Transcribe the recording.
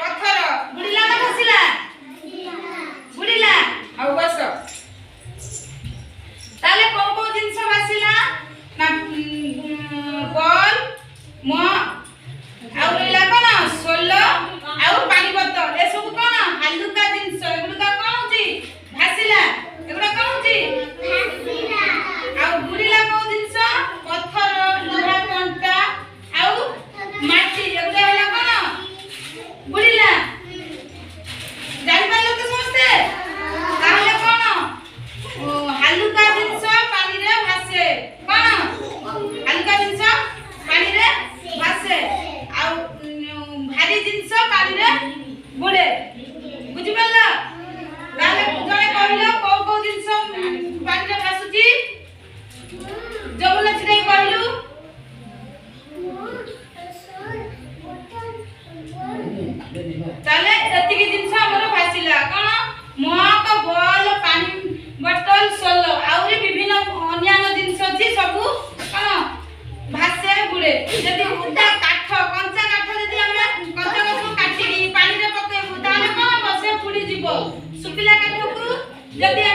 पत्थर बुड़िला ना भासिला बुड़िला आ बस ताले को जिंस भासिला ना बॉल म आ रहिला कोन सोलो आ पानी बोतल ए सब कोन हल्का जिंस एगुडा कोन होची भासिला एगुडा कोन होची भासिला आ बुड़िला को जिंस पत्थर लोहा कंटा आ माटी एगुडा होला कोन बुड़िला जानि पालो तो समझते ताहले कोन हल्का जिंस पानी रे भासे कोन हल्का जिंस पानी रे भासे आ भारी जिंस पानी रे बुड़े बुझि पाला ताहले जणे कहिलो को जिंस पानी रे भासुची जबला छिरै कहिलु ताले एतिकी जिंस हमर भासिला कोन मक बॉल पानी बोतल सोलो आउरी विभिन्न अन्यान्य जिंस अछि सब कोन भासे बुड़े जदि उदा काठ कंचा काठ जदि हम कंचा काठ काटी पानी रे पके ताले कोन बसे बुड़ी जीवो सुखिला काठ को जदि